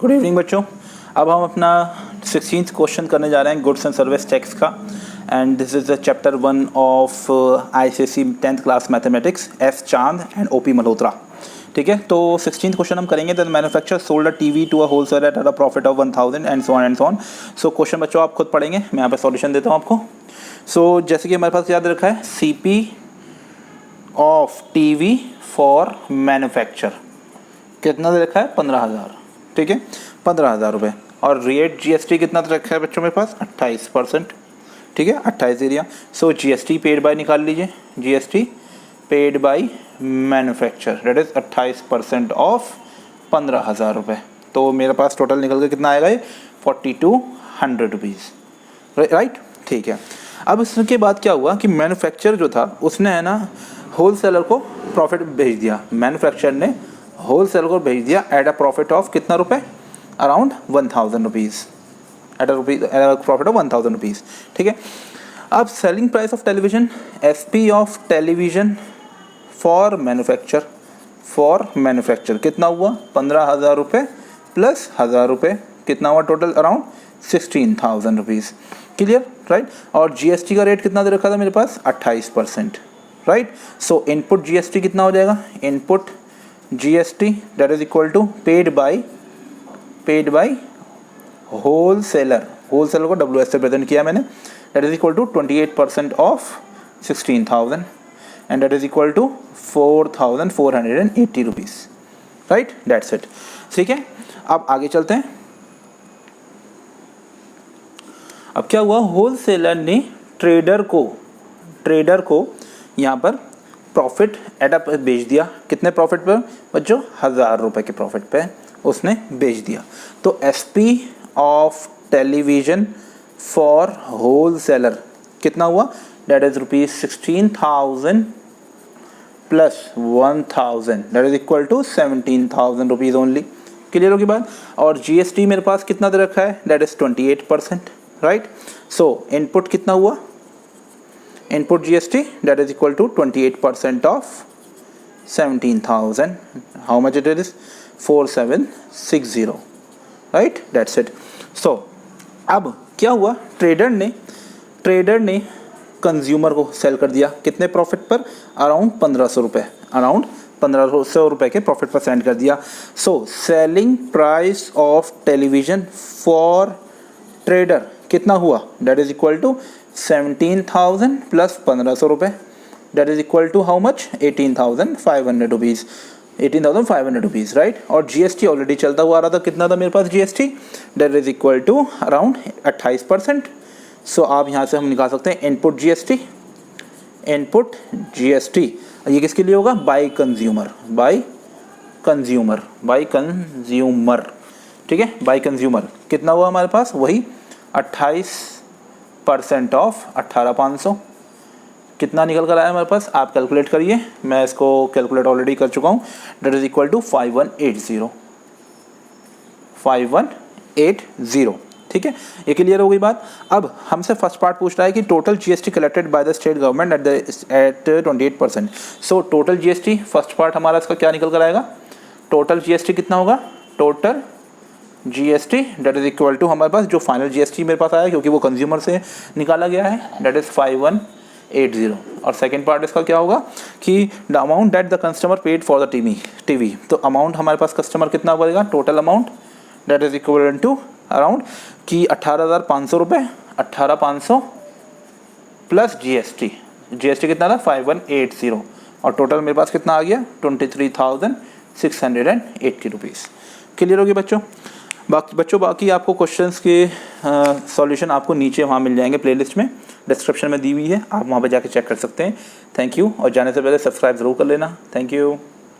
Good evening बच्चों। अब हम अपना 16th क्वेश्चन करने जा रहे हैं गुड्स एंड सर्विस टैक्स का, and this is the chapter 1 of ICSE 10th class mathematics, S Chand and OP Malhotra. ठीक है, तो 16th क्वेश्चन हम करेंगे। The manufacture sold a TV to a wholesaler at a profit of 1000 and so on and so on. So question बच्चों आप खुद पढ़ेंगे, मैं यहाँ पे सॉल्यूशन देता हूँ आपको। सो जैसे कि हमारे पास याद रखा है CP of TV for manufacture कितना दे रखा है, 15,000। ठीक है, 15,000 रुपये। और रेट GST कितना रखा है बच्चों मेरे पास, 28%। ठीक है, 28 area. So GST paid by निकाल लीजिए, GST paid by manufacture that is 28% of 15,000 रुपये। तो मेरे पास टोटल निकल के कितना आएगा, ये 4200 रुपीज़, राइट। ठीक है, अब इसके बाद क्या हुआ कि मैन्युफैक्चर जो था उसने है ना होलसेलर को प्रॉफिट भेज दिया। मैन्युफैक्चर ने होलसेलर को भेज दिया एट अ प्रॉफिट ऑफ कितना रुपए, around 1000 rupees, at a profit of 1000 rupees. ठीक है, अब selling price of television, SP of television for manufacture कितना हुआ, 15,000 रुपये प्लस 1000 रुपये, कितना हुआ total, around 16,000 rupees. Clear, right. और GST का रेट कितना दे रखा था मेरे पास, 28%, राइट। सो इनपुट GST कितना हो जाएगा, input GST that is equal to paid by wholesaler को WS से प्रेजेंट किया मैंने, that is equal to 28% of 16,000 and that is equal to 4,480 rupees, right, that's it. ठीक है, अब आगे चलते हैं। अब क्या हुआ, होलसेलर ने ट्रेडर को यहाँ पर प्रॉफिट एट अप बेच दिया। कितने प्रॉफिट पर बच्चों, 1000 रुपये के प्रॉफिट पे उसने बेच दिया। तो SP of television for wholesaler कितना हुआ, that is ₹16,000 plus 1000 that is equal to 17,000 rupees only. Clear होगी बात। और GST मेरे पास कितना दे रखा है, that is 28%, right. So input कितना हुआ, input GST that is equal to 28% of 17,000. How much it is, 4760, right, that's it. So अब क्या हुआ, ट्रेडर ने कंज्यूमर को सेल कर दिया कितने प्रॉफिट पर, अराउंड 1500 रुपये, अराउंड 1500 रुपये के प्रॉफिट पर सेंड कर दिया। So selling price of television for trader कितना हुआ, that is equal to 17,000 plus 1500 रुपये, that is equal to how much, 18,500 rupees, 18,500 rupees, right. और GST ऑलरेडी चलता हुआ आ रहा था, कितना था मेरे पास GST, that is equal to around 28%। So आप यहाँ से हम निकाल सकते हैं इनपुट GST, ये किसके लिए होगा, बाय कंज्यूमर, ठीक है, बाय कंज्यूमर कितना हुआ हमारे पास, वही 28% ऑफ 18,500, कितना निकल कर आया हमारे पास, आप कैलकुलेट करिए, मैं इसको कैलकुलेट ऑलरेडी कर चुका हूँ, दैट इज इक्वल टू 5180। ठीक है, ये क्लियर हो गई बात। अब हमसे फर्स्ट पार्ट पूछ रहा है कि total GST collected by the state government at 28%। So total GST first part हमारा इसका क्या निकल कर आएगा, टोटल GST कितना होगा, total GST that is equal to हमारे पास जो फाइनल GST मेरे पास आया, क्योंकि वो कंज्यूमर से निकाला गया है, दैट इज 5180। और सेकेंड पार्ट इसका क्या होगा कि the amount that the customer paid for the TV. तो अमाउंट हमारे पास कस्टमर कितना पड़ेगा, total amount that is equal to around कि 18,500 रुपये, 18,500 प्लस GST कितना था, 5180, और टोटल मेरे पास कितना आ गया, 23,680 रुपीज़। क्लियर होगी बच्चों। बाकी आपको क्वेश्चंस के सॉल्यूशन आपको नीचे वहाँ मिल जाएंगे, प्लेलिस्ट में डिस्क्रिप्शन में दी हुई है, आप वहाँ पर जाके चेक कर सकते हैं। थैंक यू, और जाने से पहले सब्सक्राइब ज़रूर कर लेना। Thank you.